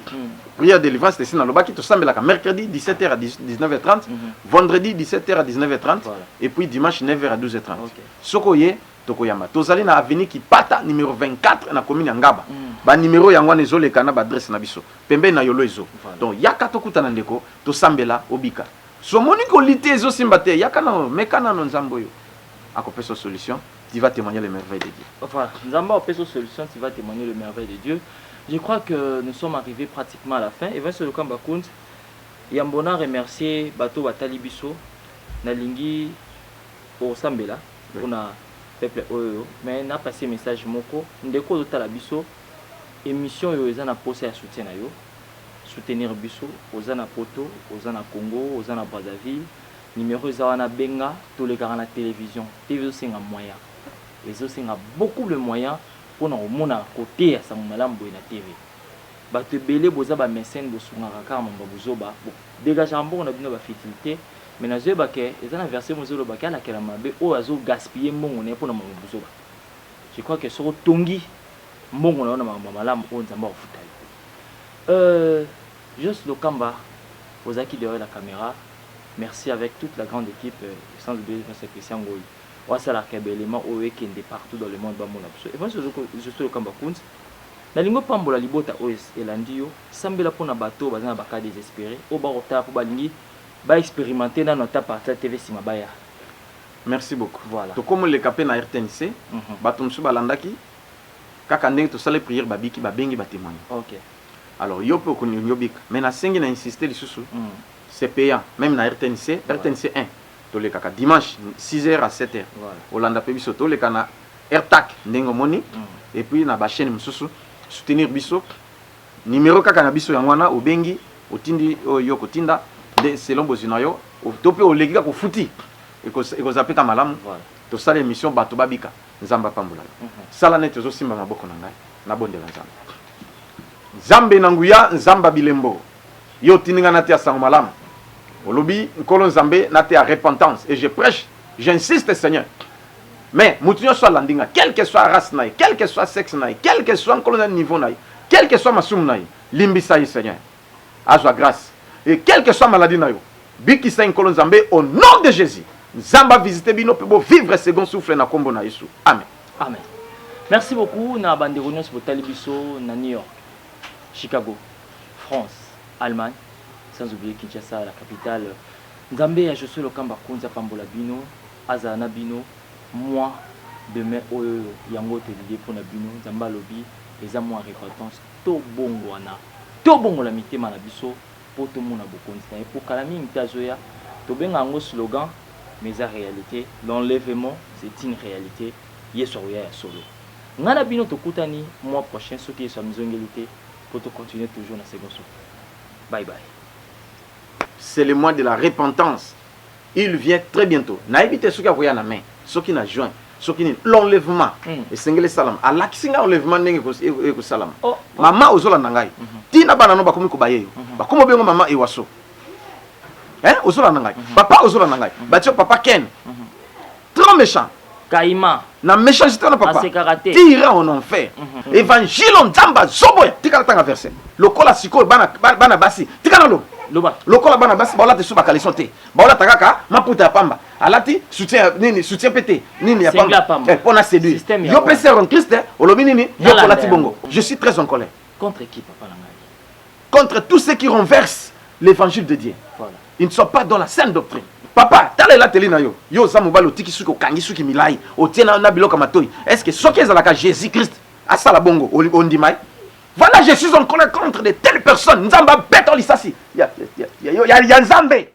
A: prière de délivrance de sina lobaki to sambelaka mercredi 17h à 19h30, vendredi 17h à 19h30 et puis dimanche 9h à 12h30. Sokoye tokoyamba tozali na avenue qui pata numéro 24 na commune Ngaba ba numéro yango na ezoleka na ba adresse na biso pembe na yolo ezo donc yaka tokuta na ndeko to sambela obika so moni ko lité ezo simba te yaka na mekana no nzambo yo akopesa solution tu vas témoigner les merveilles de Dieu.
B: Enfin nzamba opesa solution tu vas témoigner les merveilles de Dieu. Je crois que nous sommes arrivés pratiquement à la fin et va sur le camp Bakound yambona remercier bato batali biso na lingi au sambela ona peuple oyo mais na passé message moko ndeko zotala biso émission yo ezana poser ya soutien na yo soutenir biso ozana poto ozana Congo ozana Brazzaville numéro ezawana benga tous les gars na télévision TV singa moyen les singa beaucoup de moyens pour na omona côté ya sango malambo na TV bato belé boza ba mécène bosunga kaka mamba bozoba dégager mbongo na bino ba fertilité mais na zeba ke ezana verset mozolo ba kala kala mabe o azo gaspiller mbongo ne pona mamba bozoba. Je crois que sur tongi mbongo na mamba malamu o nzamba ofutayo. Juste le Kamba aux acquis derrière la caméra. Merci avec toute la grande équipe du centre de bénédiction Christian Goyi. Wasa la kabelema o wekende partout dans le monde ba mona biso. Et moi je suis le Kamba Kunz. Na lingo pambola libota OS elandio sambela pona bato bazana baka désespéré o ba rota po balingi ba expérimenter na nota partir TV Simabaya.
A: Merci beaucoup.
B: Voilà.
A: To comme le capé na RTNC, bato msu balandaki kaka ndenge to sala prière babiki babengi ba témoigner.
B: OK.
A: Alors yo peut connaître yobik mais na sengi na insister les sous c'est payant même na RTNC 1 to le kaka dimanche 6h à 7h Olanda pe biso to le kana AirTag ndengo moni et puis na ba chaîne mususu soutenir biso numéro kaka na biso yangwana obengi otindi yo kotinda de selon bozina yo to pe olegika ko futi eko zapeka malamu to sala émission bato babika nzamba pambula sala net zo simba maboko na ngai na bondela nzamba Zambe nanguya nzamba bilembo yo tininga na tia sango malamu olobi nkolo nzambe na tia repentance et je prêche j'insiste Seigneur mais mutunyo soit landinga quel que soit race naï quel que soit sexe naï quel que soit nkolo na niveau naï quel que soit masum naï limbisa yi Seigneur azwa grâce et quel que soit maladie naï biki sa nkolo nzambe au nom de Jésus nzamba visiter bino pe bo vivre second souffle na kombo na Yesu amen
B: amen. Merci beaucoup na bandeko nyonso botali biso na New York, Chicago, France, Allemagne, sans oublier Kinshasa, la capitale. Nzambe ya Josué Lokamba Konza pambola bino, azana bino, moi demain oyo yango te lié pour na bino, Nzamba lobi, eza moi repentance to bongo wana. To bongo la mitema na biso po to mona bokonzi na po kalami mtazoya, to benga ngo slogan mais la réalité, l'enlèvement c'est une réalité. Yesoya ya solo. Ngana bino tokutani mois prochain ce qui est sur mizongelité pour te continuer toujours dans second souffle. Bye bye.
A: C'est le mois de la repentance. Il vient très bientôt. Na éviter ce qui a voyé na main, ce qui n'a joint, ce qui l'enlèvement. Et sengele salam. Allah qui singa enlèvement ndenge ko salam. Mama ozola nangai. Tina bana no bakomi ko baye. Bakomo bengo mama ewaso. Hein ozola nangai. Papa ozola nangai. Batio papa Ken. Trop méchant.
B: Kaima.
A: Na méchanceté na papa. Tira en enfer. Évangile en Nzamba zoboya. Tika tanga verset. Lokola siko bana basi. Tika na lo. Lokola bana basi baola te suba kaleson te. Baola takaka maputa pamba. Alati soutien pété. Nini ya pamba. Pona séduire. Yo pese en Christ olobi nini yo kolati bongo. Je suis très en colère.
B: Contre qui papa na ngai?
A: Contre tous ceux qui renversent l'évangile de Dieu.
B: Voilà.
A: Ils ne sont pas dans la saine doctrine. Papa, tala la télé na yo. Yo za mobalo tiki suki okangi suki milai. Otiena na biloko matoi. Est-ce que soki ezalaka Jésus Christ asala bongo ondimai? Voilà, je suis en colère contre de telles personnes. Nzamba beto lisasi. Ya Nzambe.